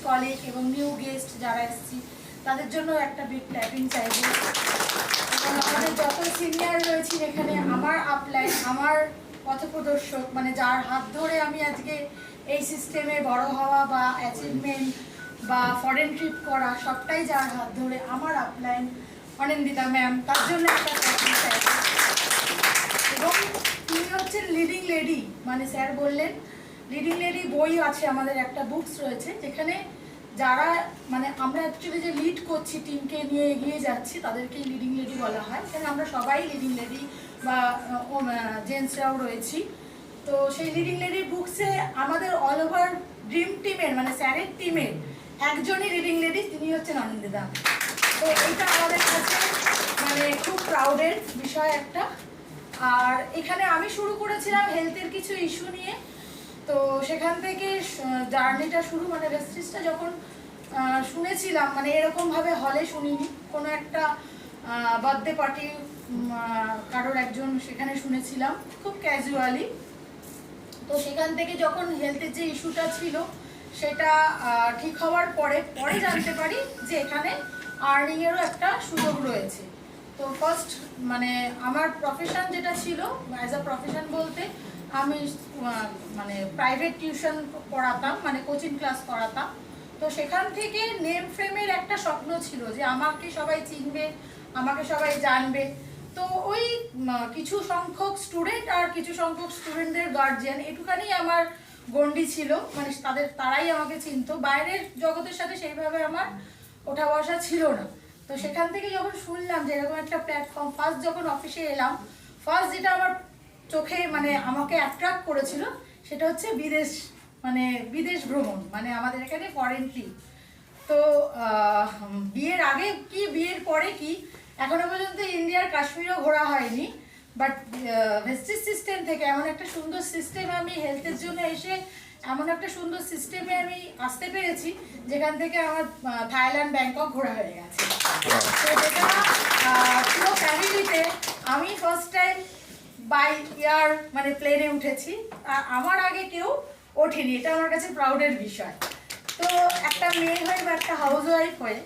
Colleague এবং new guest যারা এসেছি তাদের জন্য একটা বিগ ক্ল্যাপিং চাইবো। এবং আমাদের যত সিনিয়র রয়েছি এখানে, আমার আপলাইন, আমার পথপ্রদর্শক, মানে যার হাত ধরে আমি আজকে এই সিস্টেমে বড় হওয়া বা অ্যাচিভমেন্ট বা ফরেন ট্রিপ করা, সবটাই যার হাত ধরে, আমার আপলাইন অনিন্দিতা ম্যাম, তার জন্য একটা ক্ল্যাপিং চাইবো। এবং তিনি হচ্ছেন লিডিং লেডি, মানে স্যার বললেন লিডিং লেডি বই আছে আমাদের, একটা বুকস রয়েছে যেখানে যারা মানে আমরা অ্যাকচুয়ালি যে লিড করছি, টিমকে নিয়ে এগিয়ে যাচ্ছি, তাদেরকেই লিডিং লেডি বলা হয়। এখানে আমরা সবাই লিডিং লেডি বা জেন্টসরাও রয়েছি। তো সেই লিডিং লেডি বুকসে আমাদের অল ওভার ড্রিম টিমের, মানে স্যারের টিমের একজনই লিডিং লেডি, তিনি হচ্ছেন অনিন্দিতা। তো এইটা আমাদের কাছে মানে খুব প্রাউডের বিষয় একটা। আর এখানে আমি শুরু করেছিলাম হেলথের কিছু ইস্যু নিয়ে, তো সেখান থেকে জার্নিটা শুরু, মানে রেস্ট্রিক্টটা যখন শুনেছিলাম, মানে এরকমভাবে হলে শুনিনি, কোনো একটা বার্থডে পার্টি কারোর একজন সেখানে শুনেছিলাম খুব ক্যাজুয়ালি। তো সেখান থেকে যখন হেলথের যে ইস্যুটা ছিল সেটা ঠিক হওয়ার পরে জানতে পারি যে এখানে আর্নিংয়েরও একটা সুযোগ রয়েছে। তো ফার্স্ট মানে আমার প্রফেশন যেটা ছিল, অ্যাজ আ প্রফেশন বলতে আমি মানে প্রাইভেট টিউশন পড়াতাম, মানে কোচিং ক্লাস করাতাম। তো সেখান থেকে নেম ফ্রেমের একটা স্বপ্ন ছিল যে আমাকে সবাই চিনবে, আমাকে সবাই জানবে। তো ওই কিছু সংখ্যক স্টুডেন্ট আর কিছু সংখ্যক স্টুডেন্টদের গার্জিয়ান, এটুখানি আমার গণ্ডি ছিল, মানে তারাই আমাকে চিনতো, বাইরের জগতের সাথে সেইভাবে আমার ওঠা বসা ছিল না। তো সেখান থেকে যখন শুনলাম যে এরকম একটা প্ল্যাটফর্ম, ফার্স্ট যখন অফিসে এলাম, ফার্স্ট যেটা আমার চোখে মানে আমাকে অ্যাট্রাক্ট করেছিল সেটা হচ্ছে বিদেশ ভ্রমণ, মানে আমাদের এখানে ফরেন ট্রিপ। তো বিয়ের আগে কি বিয়ের পরে কি এখনো পর্যন্ত ইন্ডিয়ার কাশ্মীরও ঘোরা হয়নি, বাট ভেস্টিজ সিস্টেম থেকে এমন একটা সুন্দর সিস্টেম, আমি হেলথের জন্য এসে এমন একটা সুন্দর সিস্টেমে আমি আসতে পেরেছি যেখান থেকে আমার থাইল্যান্ড, ব্যাংকক ঘোরা হয়ে গেছে। তো যেটা পুরো ফ্যামিলিতে আমি ফার্স্ট টাইম বাই এয়ার মানে প্লেনে উঠেছি, আর আমার আগে কেউ ওঠেনি, এটা আমার কাছে প্রাউডের বিষয়। তো একটা মেয়ে হয়ে বা একটা হাউস ওয়াইফ হয়ে,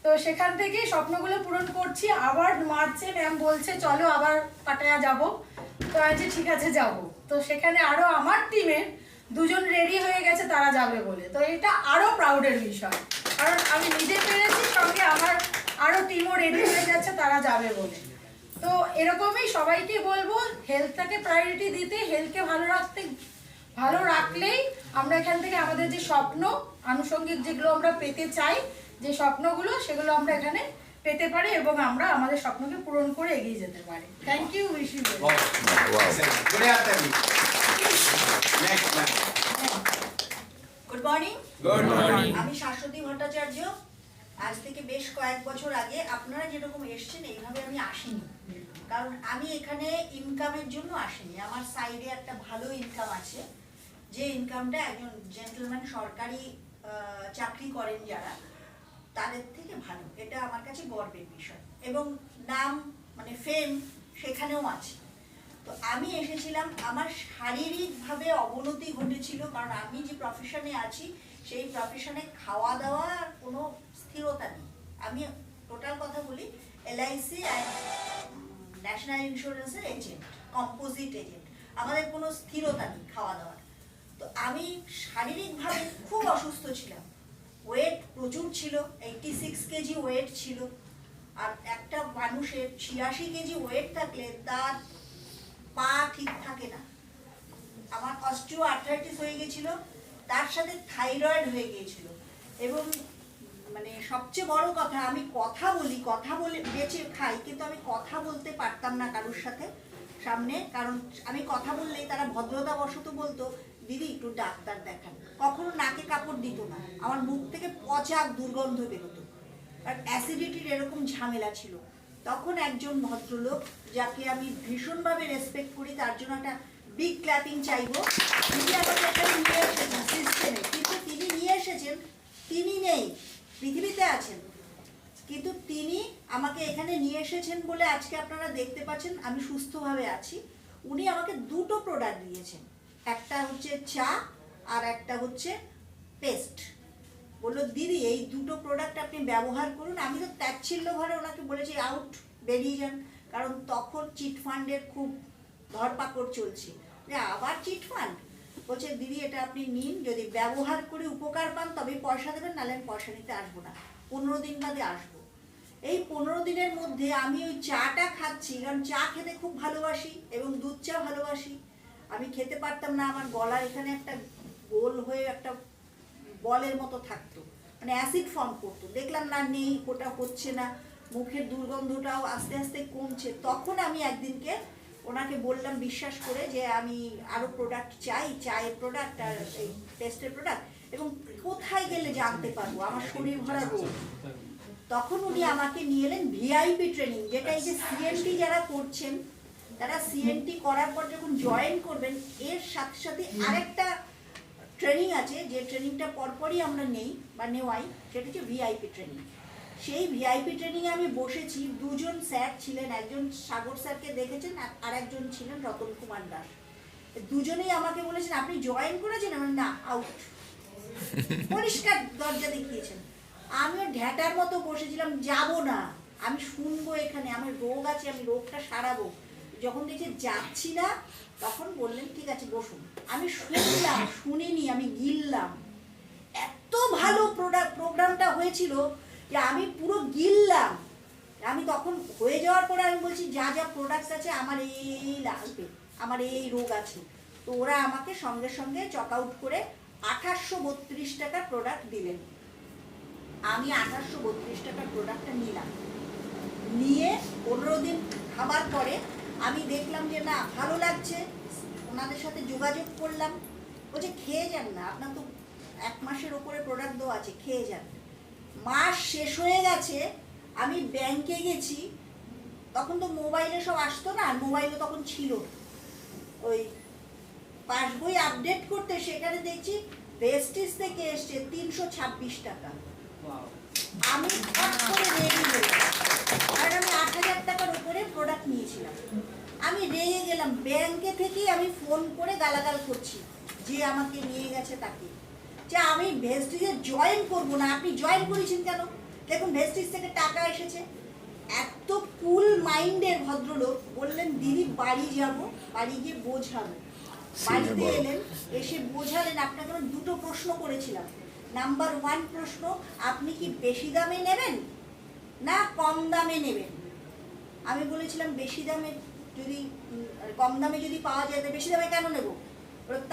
তো সেখান থেকে স্বপ্নগুলো পূরণ করছি। আবার মার্চে ম্যাম বলছে চলো আবার পাটায়া যাব, তো আমি ঠিক আছে যাব। তো সেখানে আরও আমার টিমের দুজন রেডি হয়ে গেছে তারা যাবে বলে, তো এটা আরও প্রাউডের বিষয়, কারণ আমি নিজে পেরেছি, সঙ্গে আমার আরও টিমও রেডি হয়ে যাচ্ছে তারা যাবে বলে। তো এরকমই সবাইকে বলবো হেলথটাকে প্রায়োরিটি দিতে, হেলথকে ভালো রাখলেই আমরা এখান থেকে আমাদের যে স্বপ্ন আনুষঙ্গিক যেগুলো আমরা পেতে চাই, যে স্বপ্নগুলো, সেগুলো আমরা এখানে পেতে পারি এবং আমরা আমাদের স্বপ্নকে পূরণ করে এগিয়ে যেতে পারি। Thank you, wish you good morning. Good morning. আমি শাশ্বতী ভট্টাচার্য। আজ থেকে বেশ কয়েক বছর আগে আপনারা যেরকম এসছেন এইভাবে আমি আসিনি, কারণ আমি এখানে ইনকামের জন্য আসিনি। আমার সাইডে একটা ভালো ইনকাম আছে, যে ইনকামটা একজন জেন্টলম্যান সরকারি চাকরি করেন যারা, তাদের থেকে ভালো। এটা আমার কাছে গর্বের বিষয়, এবং নাম মানে ফেম সেখানেও আছে। তো আমি এসেছিলাম, আমার শারীরিকভাবে অবনতি ঘটেছিল, কারণ আমি যে প্রফেশনে আছি সেই প্রফেশনে খাওয়া দাওয়ার কোনো স্থিরতা নেই। আমি টোটাল কথা বলি, এলআইসি অ্যান্ড ন্যাশনাল ইন্স্যুরেন্সের এজেন্ট, কম্পোজিট এজেন্ট, আমাদের কোনো স্থিরতা নেই খাওয়া দাওয়ার। তো আমি শারীরিকভাবে খুব অসুস্থ ছিলাম, ওয়েট প্রচুর ছিল, 86 কেজি ওয়েট ছিল। আর একটা মানুষের 86 কেজি ওয়েট থাকলে তার পা ঠিক থাকে না। আমার অস্টিও আর্থ্রাইটিস হয়ে গেছিল, তার সাথে থাইরয়েড হয়ে গিয়েছিল, এবং মানে সবচেয়ে বড় কথা, আমি কথা বলে বেঁচে খাই, কিন্তু আমি কথা বলতে পারতাম না কারোর সাথে সামনে, কারণ আমি কথা বললেই তারা ভদ্রতাবশত বলতো দিদি একটু ডাক্তার দেখান। কখনো নাকে কাপড় দিত না, আমার মুখ থেকে পচা দুর্গন্ধ বেরোতো, আর অ্যাসিডিটির এরকম ঝামেলা ছিল। তখন একজন ভদ্রলোক, যাকে আমি ভীষণভাবে রেসপেক্ট করি, তার জন্য একটা বিগ ক্ল্যাপিং চাইবো, তিনি আমাকে এখানে নিয়ে এসেছেন সিস্টেমে। কিন্তু তিনি নিয়ে এসেছেন, তিনি নেই, পৃথিবীতে আছেন, কিন্তু তিনি আমাকে এখানে নিয়ে এসেছেন বলে আজকে আপনারা দেখতে পাচ্ছেন আমি সুস্থভাবে আছি। উনি আমাকে দুটো প্রোডাক্ট দিয়েছেন, একটা হচ্ছে চা আর একটা হচ্ছে পেস্ট। বললো বললো দিদি এই দুটো প্রোডাক্ট আপনি ব্যবহার করুন। আমি তো তাচ্ছিল্য ভরে ওনাকে বলেছি আউট, বেরিয়ে যান, কারণ তখন চিট ফান্ডের খুব ধরপাকড় চলছে, যে আবার চিট ফান্ড। বলছে দিদি এটা আপনি নিন, যদি ব্যবহার করে উপকার পান তবেই পয়সা দেবেন, নাহলে আমি পয়সা নিতে আসবো না, 15 দিন বাদে আসবো। এই 15 দিনের মধ্যে আমি ওই চাটা খাচ্ছি, কারণ চা খেতে খুব ভালোবাসি এবং দুধ চা ভালোবাসি। আমি খেতে পারতাম না, আমার গলার এখানে একটা গোল হয়ে একটা বলের মতো থাকতো, মানে অ্যাসিড ফর্ম করতো। দেখলাম না নেই, ওটা হচ্ছে না, মুখের দুর্গন্ধটাও আস্তে আস্তে কমছে। তখন আমি একদিনকে ওনাকে বললাম বিশ্বাস করে যে আমি আরও প্রোডাক্ট চাই, চায়ের প্রোডাক্ট আর এই পেস্টের প্রোডাক্ট, এবং কোথায় গেলে জানতে পারবো আমার শরীর ভরা রোগ। তখন উনি আমাকে নিয়ে এলেন ভিআইপি ট্রেনিং, যেটা এই যে সিএনটি যারা করছেন তারা সিএনটি করার পর যখন জয়েন করবেন, এর সাথে সাথে আরেকটা ট্রেনিং আছে, যে ট্রেনিংটা পরপরই আমরা নেই বা নেওয়াই, সেটা হচ্ছে ভিআইপি ট্রেনিং। সেই ভিআইপি ট্রেনিংয়ে আমি বসেছি, দুজন স্যার ছিলেন, একজন সাগর স্যারকে দেখেছেন আর একজন ছিলেন রতন কুমার দাস। দুজনেই আমাকে বলেছেন আপনি জয়েন করেছেন? আমি না, আউট, পরিষ্কার দরজা দেখিয়েছেন। আমিও ঢ্যাটার মতো বসেছিলাম, যাব না, আমি শুনবো, এখানে আমার রোগ আছে, আমি রোগটা সারাবো। যখন দেখছি যাচ্ছি না, তখন বললেন ঠিক আছে বসুন। আমি শুনলাম, শুনিনি, আমি গিললাম। এত ভালো প্রোগ্রামটা হয়েছিল যে আমি পুরো গিললাম। আমি তখন হয়ে যাওয়ার পরে আমি বলছি যা যা প্রোডাক্ট আছে আমার এই লাগবে, আমার এই রোগ আছে। তো ওরা আমাকে সঙ্গে সঙ্গে চক আউট করে 2832 টাকার প্রোডাক্ট দিলেন। আমি 2832 টাকার প্রোডাক্টটা নিলাম, নিয়ে 15 দিন খাবার পরে আমি দেখলাম যে না ভালো লাগছে, ওনাদের সাথে যোগাযোগ করলাম। বলছে খেয়ে যান না, আপনার তো 1 মাসের ওপরে প্রোডাক্ট দেওয়া আছে, খেয়ে যান। মাস শেষ হয়ে গেছে, আমি ব্যাংকে গেছি, তখন তো মোবাইলে সব আসতো না, মোবাইলে তখন ছিল ওই পাসবই আপডেট করতে, সেখানে দেখছি ভেস্টিজ থেকে এসছে 326 টাকা। আমি ফট করে রেগে গেলাম, কারণ আমি 8000 টাকার উপরে প্রোডাক্ট নিয়েছিলাম। আমি রেগে গেলাম, ব্যাংকে থেকেই আমি ফোন করে গালাগাল করছি যে আমাকে নিয়ে গেছে তাকে, যে আমি ভেস্টিজে জয়েন করবো না, আপনি জয়েন করেছেন কেন? দেখুন ভেস্টিজ থেকে টাকা এসেছে। এত কুল মাইন্ডের ভদ্রলোক বললেন দিদি বাড়ি যাব, বাড়ি গিয়ে বোঝাবো। বাড়িতে এলেন, এসে বোঝালেন। আপনাকে আমি 2টো প্রশ্ন করেছিলাম। নাম্বার 1 প্রশ্ন, আপনি কি বেশি দামে নেবেন না কম দামে নেবেন? আমি বলেছিলাম বেশি দামে, যদি কম দামে যদি পাওয়া যায়, বেশি দামে কেন নেব?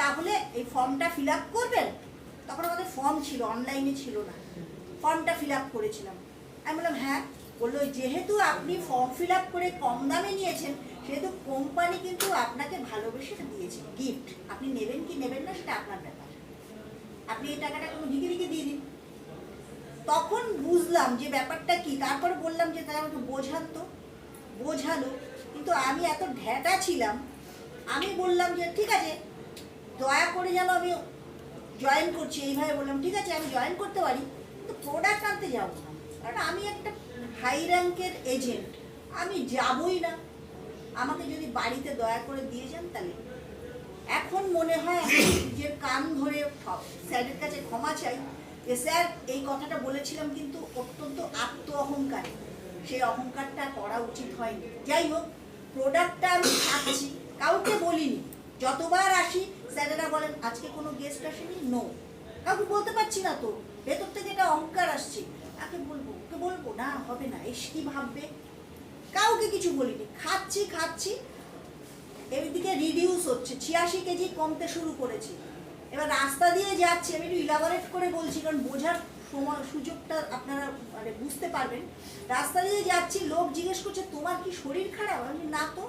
তাহলে এই ফর্মটা ফিল আপ করবেন। তখন আমাদের ফর্ম ছিল, অনলাইনে ছিল না, ফর্মটা ফিল আপ করেছিলাম। আমি বললাম হ্যাঁ। বললো যেহেতু আপনি ফর্ম ফিল আপ করে কম দামে নিয়েছেন, সেহেতু কোম্পানি কিন্তু আপনাকে ভালোবেসে দিয়েছে গিফট, আপনি নেবেন কি নেবেন না সেটা আপনার ব্যাপার, আপনি এই টাকাটা কোনো ঢিকে ঢিকে দিয়ে দিন। তখন বুঝলাম যে ব্যাপারটা কি। তারপরে বললাম যে তারা আমাকে বোঝান তো, বোঝালো, কিন্তু আমি এত ঢ্যাটা ছিলাম, আমি বললাম যে ঠিক আছে দয়া করে যেন আমি জয়েন করছি, এইভাবে বললাম ঠিক আছে আমি জয়েন করতে পারি, কিন্তু প্রোডাক্ট আনতে যাবো না, কারণ আমি একটা হাই র্যাঙ্কের এজেন্ট, আমি যাবই না। আমাকে যদি বাড়িতে দয়া করে দিয়ে যান তাহলে। এখন মনে হয় আমি নিজের কান ধরে স্যারের কাছে ক্ষমা চাই যে স্যার এই কথাটা বলেছিলাম কিন্তু অত্যন্ত আত্ম অহংকারে, সেই অহংকারটা করা উচিত হয়নি। যাই হোক, প্রোডাক্টটা আমি খাচ্ছি, কাউকে বলিনি। যতবার আসি স্যারেরা বলেন আজকে কোনো গেস্ট আসেনি, নো, কাউকে বলতে পারছি না, তো ভেতর থেকে এটা অহংকার আসছে, কাকে বলবো, ওকে বলবো না, হবে না, এস কি ভাববে, কাউকে কিছু বলিনি। খাচ্ছি খাচ্ছি, এদিকে রিডিউস হচ্ছে, 86 কেজি কমতে শুরু করেছি। এবার রাস্তা দিয়ে যাচ্ছি, আমি একটু ইলাবোরেট করে বলছি কারণ বোঝার সময় সুযোগটা আপনারা মানে বুঝতে পারবেন। রাস্তা দিয়ে যাচ্ছি, লোক জিজ্ঞেস করছে তোমার কি শরীর খারাপ? আমি না তো।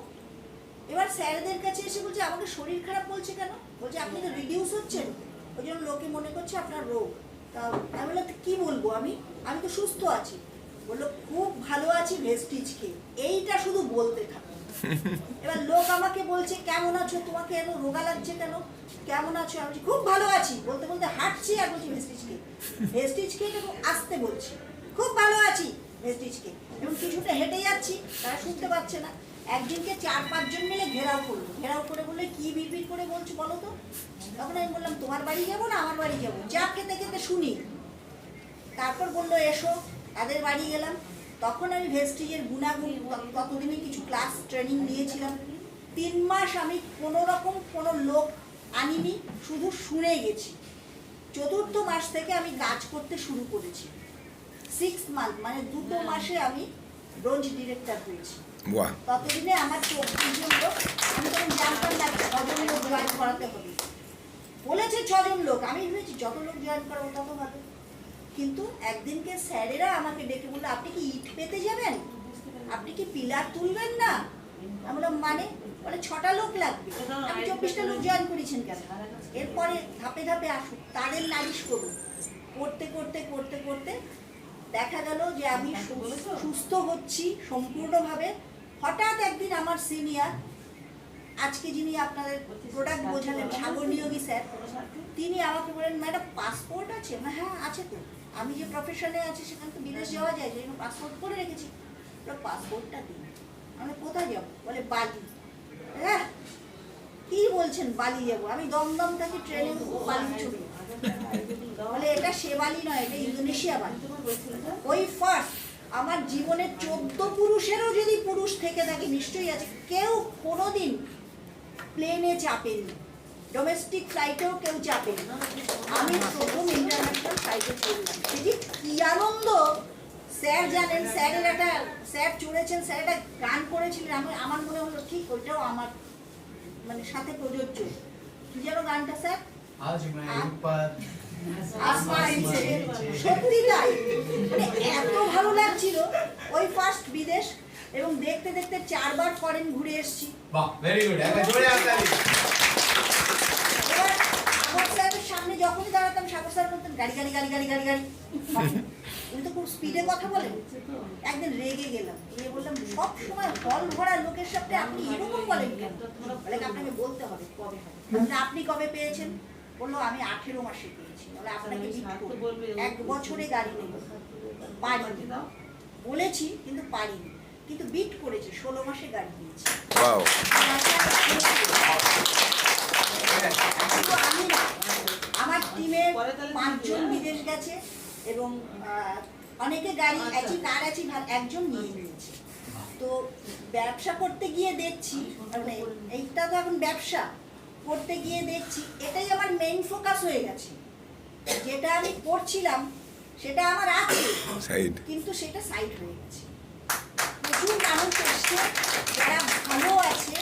এবার স্যারদের কাছে এসে বলছে আমাকে শরীর খারাপ বলছে কেন? বলছে আপনি তো রিডিউস হচ্ছেন, ওই জন্য লোকে মনে করছে আপনার রোগ। তা আমি বললাম কি বলবো, আমি তো সুস্থ আছি। বললো খুব ভালো আছি ভেস্টিজ খেয়ে, এইটা শুধু বলতে থাকো। এবার লোক আমাকে বলছে কেমন আছো, তোমাকে এত রোগা লাগছে কেন, কেমন আছো? আমি বলছি খুব ভালো আছি, বলতে বলতে হাঁটছি আর বলছি ভেস্টিজ খেয়ে, ভেস্টিজ খেয়ে এবং আসতে বলছি খুব ভালো আছি ভেস্টিজ খেয়ে, এবং কিছুটা হেঁটে যাচ্ছি, তারা শুনতে পাচ্ছে না। একদিনকে 4-5 জন মিলে ঘেরাও করলো, ঘেরাও করে বললে কি বিড়বিড় করে বলছো বলো তো? তখন আমি বললাম তোমার বাড়ি যাবো না আমার বাড়ি যাবো, যা খেতে খেতে শুনি। তারপর বললো এসো, তাদের বাড়ি গেলাম। তখন আমি ভেস্টিজের গুণাগুণ ততদিনে কিছু ক্লাস ট্রেনিং নিয়েছিলাম। 3 মাস আমি কোনো রকম কোনো লোক আনিনি, শুধু শুনে গেছি। 4র্থ মাস থেকে আমি কাজ করতে শুরু করেছি। 6 মান্থ মানে 2 মাসে আমি ব্রোঞ্জ ডিরেক্টর হয়েছি। ততদিনে আমার 24 জন লোক, আমি তখন জানতাম না 6 জন লোক জয়েন করাতে হবে। বলেছে 6 জন লোক, আমি ভেবেছি যত লোক জয়েন করাবো তত ভালো। কিন্তু একদিনকে স্যারেরা আমাকে ডেকে বললো, আপনি কি ইট পেতে যাবেন, আপনি কি পিলার তুলবেন না? আমি বললাম মানে? বলে 6টা লোক লাগবে। আমি 24টা লোক জয়েন করেছেন কেন? এরপরে ধাপে ধাপে আসুক, তাদের নালিশ করুন। করতে করতে করতে করতে দেখা গেল যে আমি সুস্থ হচ্ছি সম্পূর্ণভাবে। হঠাৎ একদিন আমার সিনিয়র, আজকে যিনি আপনাদের প্রোডাক্ট বোঝালেন সাগর নিয়োগী স্যার, তিনি আমাকে বলেন, ম্যাডাম পাসপোর্ট আছে? না, হ্যাঁ আছে তো, আমি যে প্রফেশনে আছি সেখানে তো বিদেশ যাওয়া যায়, যে পাসপোর্ট করে রেখেছি। পাসপোর্টটা দিন। আমি কোথায় যাবো? বলে বালি। হ্যাঁ, কি বলছেন বালি যাবো? আমি দমদম থেকে ট্রেনে বালি ছবি। বলে এটা সে বালি নয়, এটা ইন্দোনেশিয়া বালি। ওই ফার্স্ট আমার জীবনে 14 পুরুষেরও যদি পুরুষ থেকে থাকে নিশ্চয়ই আছে, কেউ কোনোদিন প্লেনে চাপেনি, ডোমেস্টিক ফ্লাইটেও কেউ চাপেনি। আমি প্রথম ইন্টারন্যাশনাল ফ্লাইটে চললাম। সেটি কি আনন্দ! স্যার জানেন, স্যারের একটা স্যার চড়েছেন, স্যার একটা গান করেছিলেন। আমার মনে হলো ঠিক ওইটাও আমার মানে সাথে প্রযোজ্য। কি যেন গানটা স্যার? সত্যি তাই, মানে এত ভালো লাগছিল। ওই ফার্স্ট বিদেশ, এবং দেখতে দেখতে 4 বার ফরেন ঘুরে এসেছি। সামনে যখনই দাঁড়াতাম সাগর স্যার বলতেন গাড়ি গাড়ি গাড়ি গাড়ি গাড়ি গাড়ি। উনি তো খুব স্পিডে কথা বলেন। একদিন রেগে গেলাম, গিয়ে বললাম, সব সময় হল ভরা লোকের সাথে আপনি এরকম বলেন কেন? বলে আপনাকে বলতে হবে কবে হবে। আপনি কবে পেয়েছেন? বললো আমি 18 মাসে পেয়েছি। বলে আপনাকে 1 বছরে গাড়ি নেব, পারিনি। বলেছি কিন্তু পারিনি, কিন্তু বিট করেছি, 16 মাসে গাড়ি নিয়েছি। আমি না, আমার টিমে 5 জন বিদেশ গেছে, এবং অনেকে গাড়ি একই কার আছে, একজন নিয়ে নিয়েছে। তো ব্যবসা করতে গিয়ে দেখছি, মানে এইটা তো এখন ব্যবসা করতে গিয়ে দেখছি এটাই আমার মেইন ফোকাস হয়ে গেছে। যেটা আমি করছিলাম সেটা আমার আছে, কিন্তু সেটা সাইড হয়ে গেছে। প্রচুর মানুষ এসছে যারা ভালো আছে।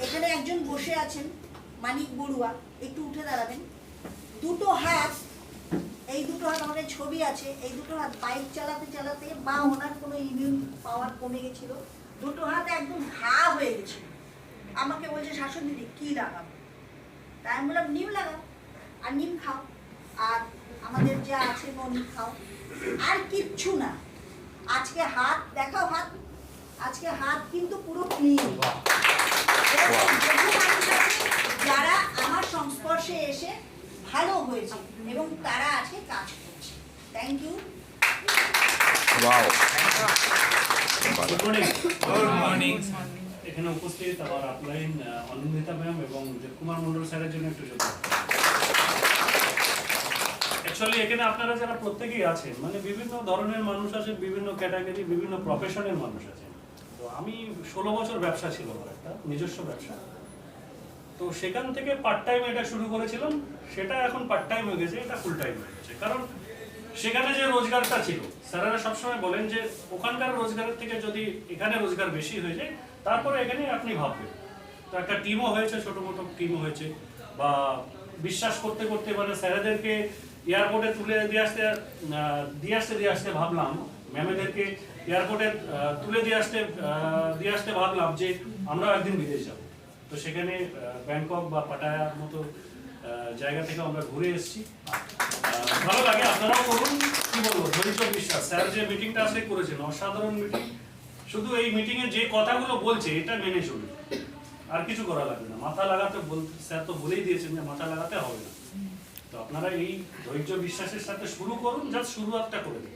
এখানে একজন বসে আছেন, মানিক বড়ুয়া, একটু উঠে দাঁড়াবেন। 2টো হাত, এই 2টো হাত আমাদের ছবি আছে, এই 2টো হাত বাইক চালাতে চালাতে বা ওনার কোনো ইমিউন পাওয়ার কমে গেছিল, 2টো হাত একদম ঘা হয়ে গেছিল। আমাকে বলছে শাশুড়ি দিদি কি লাগাবো? তাই আমি বললাম নিম লাগাও, আর নিম খাও, আর আমাদের যা আছে মনি খাও, আর কিচ্ছু না। আজকে হাত দেখাও, হাত আজকে হাত কিন্তু পুরো ক্লিন। যারা আমার সংস্পর্শে এসে ভালো হয়েছে এবং তারা আজকে কাজ করছে। Thank you. Good morning. এখানে উপস্থিত আমার আপলাইন অনিন্দিতা ম্যাম এবং দেবকুমার মন্ডল স্যারের জন্য একটু যোগ। অ্যাকচুয়ালি এখানে আপনারা যারা প্রত্যেকেই আছেন, মানে বিভিন্ন ধরনের মানুষ আছেন, বিভিন্ন ক্যাটাগরি, বিভিন্ন প্রফেশনের মানুষ আছেন। তো আমি 16 বছর ব্যবসা ছিল আমার একটা নিজস্ব ব্যবসা। তো সেখান থেকে পার্ট টাইম এটা শুরু করেছিলাম, সেটা এখন পার্ট টাইম হয়ে গেছে, এটা ফুল টাইম হয়ে গেছে। কারণ সেখানে যে রোজগারটা ছিল, স্যারেরা সবসময় বলেন যে ওখানকার রোজগারের থেকে যদি এখানে রোজগার বেশি হয়ে যায় তারপরে এখানে আপনি ভাববেন। তো একটা টিমও হয়েছে, ছোটো মোটো টিমও হয়েছে, বা বিশ্বাস করতে করতে মানে স্যারেদেরকে এয়ারপোর্টে তুলে দিয়ে আসতে ভাবলাম, ম্যামেদেরকে এয়ারপোর্টে তুলে দিয়ে আসতে ভাবলাম যে আমরা একদিন বিদেশ যাব। তো সেখানে ব্যাংকক বা পাটায়ার মতো জায়গা থেকে আমরা ঘুরে এসেছি। ভালো লাগে, আপনারাও করুন। কি বলবো, ধৈর্য বিশ্বাস। স্যার যে মিটিংটা আজকে করেছেন অসাধারণ মিটিং। শুধু এই মিটিংয়ে যে কথাগুলো বলছে এটা মেনে চলুন, আর কিছু করা লাগবে না। মাথা লাগাতে স্যার তো বলেই দিয়েছেন যে মাথা লাগাতে হবে না। তো আপনারা এই ধৈর্য বিশ্বাসের সাথে শুরু করুন, জাস্ট শুরুয়াতটা করে দিন।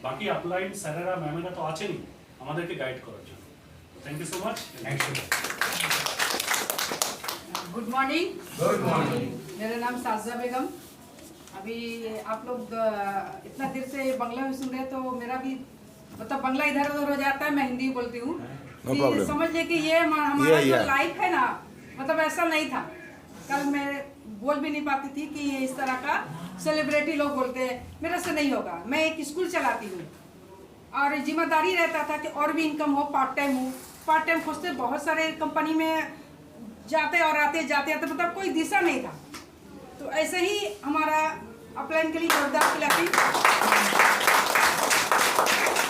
বাকি আপলাইন স্যারেরা ম্যামেরা তো আছেনই আমাদেরকে গাইড করার জন্য। Thank you so much. Good morning. Good morning. मेरा नाम साजिया बेगम। अभी आप लोग इतना देर से बांग्ला में सुन रहे हैं तो मेरा भी मतलब बांग्ला इधर उधर हो जाता है, मैं हिंदी बोलती हूँ। No problem. समझ ले कि ये हमारा Yeah, जो yeah. लाइफ है ना, मतलब ऐसा नहीं था। कल मैं बोल भी नहीं पाती थी कि ये इस तरह का सेलिब्रिटी लोग बोलते हैं, मेरे से नहीं होगा। मैं एक स्कूल चलाती हूँ और जिम्मेदारी रहता था कि और भी इनकम हो, पार्ट टाइम हो। पार्ट टाइम खोजते बहुत सारे कंपनी में जाते और आते जाते आते, मतलब कोई दिशा नहीं था। तो ऐसे ही हमारा अपलाइन के लिए जोरदार क्लैपिंग।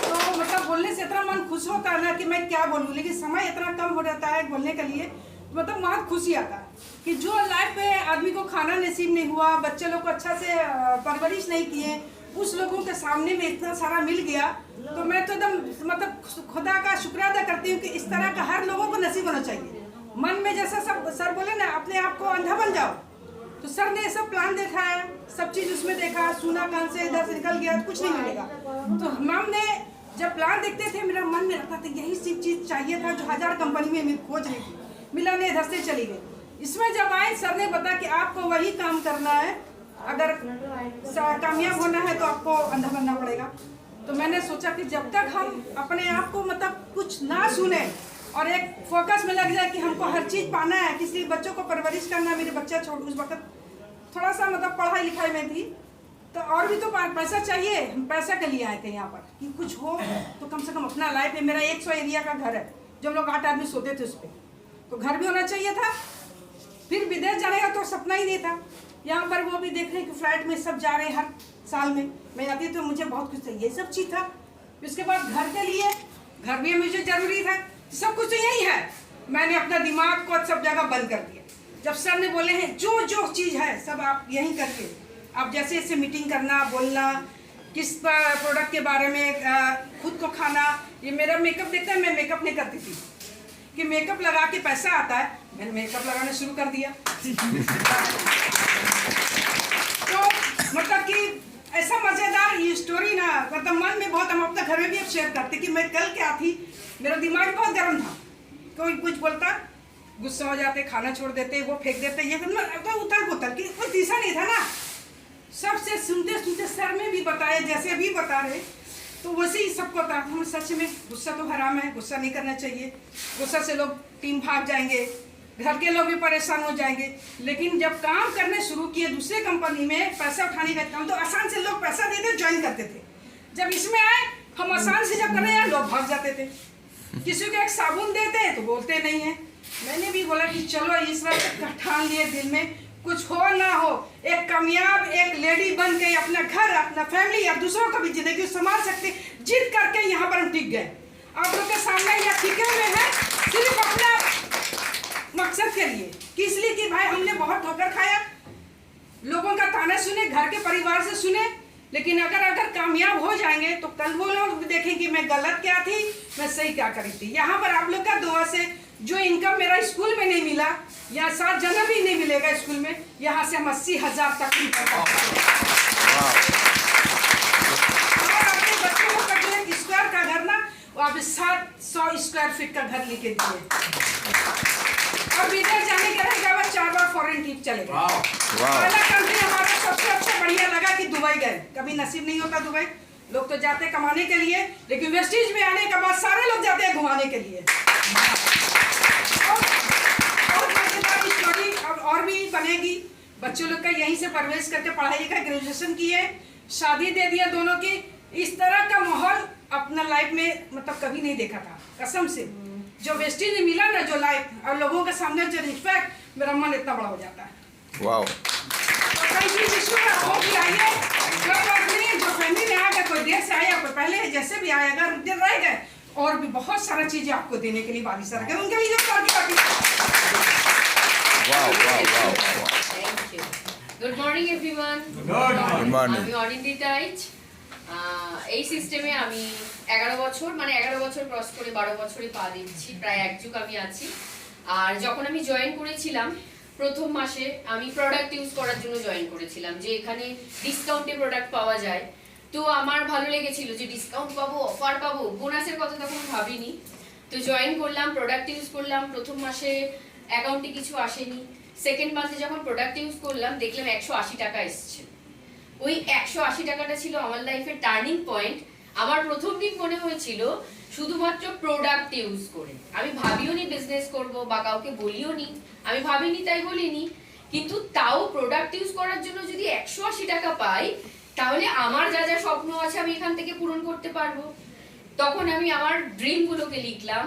तो मतलब बोलने से इतना मन खुश होता है ना कि मैं क्या बोलूँ, लेकिन समय इतना कम हो जाता है बोलने के लिए, मतलब बहुत खुशी आता है कि जो लाइफ में आदमी को खाना नसीब नहीं हुआ, बच्चे लोग को अच्छा से परवरिश नहीं किए, उस लोगों के सामने में इतना सारा मिल गया। तो मैं तो एकदम मतलब खुदा का शुक्र अदा करती हूँ कि इस तरह का हर लोगों को नसीब होना चाहिए। मन में जैसा सब सर बोले ना, अपने आप को अंधा बन जाओ, तो सर ने सब प्लान देखा है, सब चीज उसमें देखा, सुना, कान से इधर से निकल गया, कुछ नहीं मिलेगा। तो मैम ने जब प्लान देखते थे, मेरा मन में लगता था यही सिर्फ चीज चाहिए था जो 1000 कंपनी में मैं खोज रही थी, मिला नहीं, इधर से चली गई। इसमें जब आए सर ने बताया कि आपको वही काम करना है, अगर कामयाब होना है तो आपको अंधा बनना पड़ेगा। तो मैंने सोचा कि जब तक हम अपने आप को मतलब कुछ ना सुने और एक फोकस में लग जाए कि हमको हर चीज पाना है, किसी बच्चों को परवरिश करना। मेरे बच्चा छोड़ उस वक्त थोड़ा सा मतलब पढ़ाई लिखाई में थी, तो और भी तो पैसा चाहिए। हम पैसा के लिए आए थे यहाँ पर कि कुछ हो तो कम से कम अपना लाइफ है। मेरा 100 एरिया का घर है, जब लोग 8 आदमी सोते थे उस पर, तो घर भी होना चाहिए था। फिर विदेश जाने का तो सपना ही नहीं था। यहाँ पर वो भी देख रहे हैं कि फ्लाइट में सब जा रहे हैं, हर साल में मैं जाती तो मुझे बहुत कुछ था, ये सब चीज़ था। उसके बाद घर के लिए, घर भी मुझे जरूरी था, सब कुछ तो यही है। मैंने अपना दिमाग को सब जगह बंद कर दिया। जब सर ने बोले हैं जो जो चीज़ है सब आप यहीं करिए, आप जैसे जैसे मीटिंग करना, बोलना, किस प्रोडक्ट के बारे में, खुद को खाना। ये मेरा मेकअप देखता है, मैं मेकअप नहीं करती थी कि मेकअप लगा के पैसा आता है, मैंने मेकअप लगाना शुरू कर दिया। तो मतलब कि ऐसा मज़ेदार ये स्टोरी ना, मतलब मन में बहुत, हम अपने घर में भी अब शेयर करते कि मैं कल क्या थी, मेरा दिमाग बहुत गर्म था। कोई कुछ बोलता, गुस्सा हो जाते, खाना छोड़ देते, वो फेंक देते, ये तो उथल पुथल की कोई दिशा नहीं था ना। सबसे सुनते सुनते सर में भी बताया, जैसे अभी बता रहे, तो वैसे ही सबको था। हम सच में गुस्सा तो हराम है, गुस्सा नहीं करना चाहिए। गुस्सा से लोग टीम भाग जाएंगे, घर के लोग भी परेशान हो जाएंगे। लेकिन जब काम करने शुरू किए दूसरे कंपनी में, पैसा उठाने का काम, तो आसान से लोग पैसा देते, ज्वाइन करते थे। जब इसमें आए, हम आसान से जब करने आए, लोग भाग जाते थे। किसी को एक साबुन देते हैं तो बोलते नहीं है। मैंने भी बोला कि चलो इस बार ठान लिए दिल में, कुछ हो ना हो, एक कामयाब एक लेडी बन के अपना घर, अपना फैमिली और दूसरों को भी जिंदगी संभाल सकते, जिद करके यहाँ पर हम टिक गए। आप लोग के सामने यहाँ टिके हुए हैं सिर्फ अपना मकसद के लिए, कि इसलिए कि भाई हमने बहुत ठोकर खाया, लोगों का ताना सुने, घर के परिवार से सुने, लेकिन अगर कामयाब हो जाएंगे तो कल वो लोग देखें कि मैं गलत क्या थी, मैं सही क्या करी थी। यहाँ पर आप लोग का दुआ से जो इनकम मेरा स्कूल में नहीं मिला, यहाँ 7 जन्म भी नहीं मिलेगा स्कूल में, यहाँ से हम 80,000 तक और अपने बच्चों को जो एक स्क्वायर का घर ना, वो अभी 700 स्क्वायर फीट का घर लेके दिए। और विदेश जाने के लिए 4 बार फॉरेन ट्रिप चले गए। पहला कंट्री हमारा सबसे अच्छा बढ़िया लगा कि दुबई गए। कभी नसीब नहीं होता दुबई, लोग तो जाते कमाने के लिए, लेकिन वेस्टिज में आने के बाद सारे लोग जाते हैं घुमाने के लिए। और भी बनेगी। बच्चों लोग का यहीं से परवरिश करके पढ़ाई लिखाई, ग्रेजुएशन की है, शादी दे दिया दोनों की। इस तरह का माहौल अपना लाइफ में मतलब कभी नहीं देखा था, कसम से। जो वेस्टिज में मिला ना, जो लाइफ और लोगों के सामने जो रिस्पेक्ट, मेरा मन इतना बड़ा हो जाता है। वाओ। तो कई चीज इसमें हो भी आई है, जो आदमी जो फैमिली में आ गए, कोई देर से आया, कोई पहले जैसे भी आए, अगर दिन रह गए, और भी बहुत सारा चीजें आपको देने के लिए वाली सर है, उनके लिए Thank you. Good morning everyone. Good morning. আমি অনিন্দিতা আইচ। এই সিস্টেমে আমি 11 বছর, মানে 11 বছর ক্রস করে 12 বছরে পা দিচ্ছি, প্রায় এক যুগ আমি আছি। আর যখন আমি জয়েন করেছিলাম প্রথম মাসে, আমি প্রোডাক্ট ইউজ করার জন্য জয়েন করেছিলাম, যে এখানে ডিসকাউন্টে প্রোডাক্ট পাওয়া যায়। তো আমার ভালো লেগেছিল যে ডিসকাউন্ট পাবো, অফার পাবো, বোনাসের কথা তখন ভাবিনি। তো জয়েন করলাম, প্রোডাক্ট ইউজ করলাম। প্রথম মাসে অ্যাকাউন্টে কিছু আসেনি। সেকেন্ড মান্থে যখন প্রোডাক্ট ইউজ করলাম, দেখলাম 180 টাকা এসছে। ওই 180 টাকাটা ছিল আমার লাইফের টার্নিং পয়েন্ট। আমার প্রথম দিন মনে হয়েছিল শুধুমাত্র প্রোডাক্ট ইউজ করে, আমি ভাবিও নি বিজনেস করব বা কাউকে বলিও নি, আমি ভাবিনি তাই বলিনি, কিন্তু তাও প্রোডাক্ট ইউজ করার জন্য যদি 180 টাকা পাই তাহলে আমার যা যা স্বপ্ন আছে আমি এখান থেকে পূরণ করতে পারবো। তখন আমি আমার ড্রিমগুলোকে লিখলাম,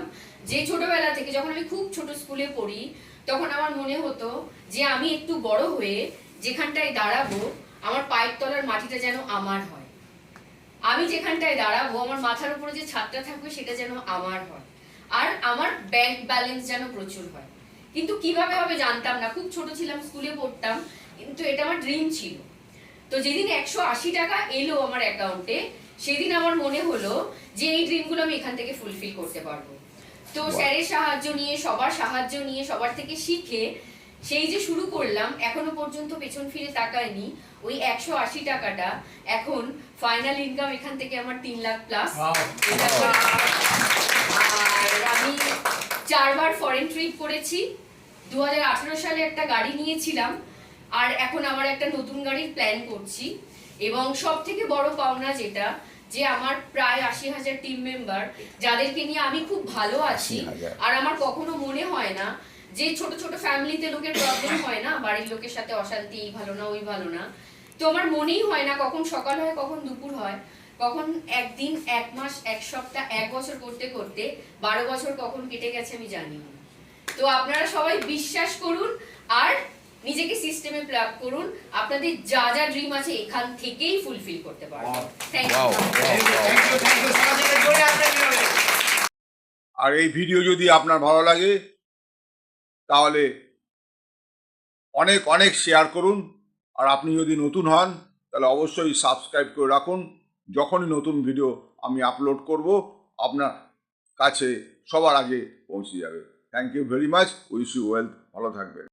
যে ছোটবেলা থেকে যখন আমি খুব ছোট স্কুলে পড়ি তখন আমার মনে হতো যে আমি একটু বড় হয়ে যেখানটায় দাঁড়াবো আমার পায়ের তলার মাটিটা যেন আমার হয়, আমি যেখানটায় দাঁড়াবো আমার মাথার উপরে যে ছাদটা থাকবে সেটা যেন আমার হয়, আর আমার ব্যাংক ব্যালেন্স যেন প্রচুর হয়। কিন্তু কিভাবে হবে জানতাম না, খুব ছোট ছিলাম, স্কুলে পড়তাম, কিন্তু এটা আমার ড্রিম ছিল। তো যেদিন 180 টাকা এলো আমার অ্যাকাউন্টে সেদিন আমার মনে হলো যে এই ড্রিমগুলো আমি এখান থেকে ফুলফিল করতে পারবো। তো স্যারের সাহায্য নিয়ে, সবার সাহায্য নিয়ে, সবার থেকে শিখে সেই যে শুরু করলাম, এখনো পর্যন্ত পেছন ফিরে তাকাইনি। ওই 180 টাকাটা এখন ফাইনাল ইনকাম এখান থেকে আমার 3 লাখ প্লাস। আর আমি 4 বার ফরেন ট্রিপ করেছি। 2018 সালে একটা গাড়ি নিয়েছিলাম, আর এখন আমার একটা নতুন গাড়ির প্ল্যান করছি। এবং সব থেকে বড় পাওনা যেটা, যে আমার প্রায় 80,000 টিম মেম্বার, যাদেরকে নিয়ে আমি খুব ভালো আছি। আর আমার কখনো মনে হয় না যে ছোট ছোট ফ্যামিলিতে লোকের প্রবলেম হয় না, বাড়ির লোকের সাথে অশান্তি, এই ভালো না ওই ভালো না, তো আমার মনেই হয় না কখন সকাল হয় কখন দুপুর হয়, কখন একদিন, 1 মাস, 1 সপ্তাহ, 1 বছর করতে করতে 12 বছর কখন কেটে গেছে আমি জানি না। তো আপনারা সবাই বিশ্বাস করুন আর নিজেকে সিস্টেমে প্লাগ করুন, আপনাদের যা যা ড্রিম আছে এখান থেকেই ফুলফিল করতে পারবেন। Thank you. আর এই ভিডিও যদি আপনার ভালো লাগে তাহলে অনেক অনেক শেয়ার করুন। আর আপনি যদি নতুন হন তাহলে অবশ্যই সাবস্ক্রাইব করে রাখুন। যখনই নতুন ভিডিও আমি আপলোড করব আপনার কাছে সবার আগে পৌঁছে যাবে। Thank you very much. Wish you wealth. ভালো থাকবেন।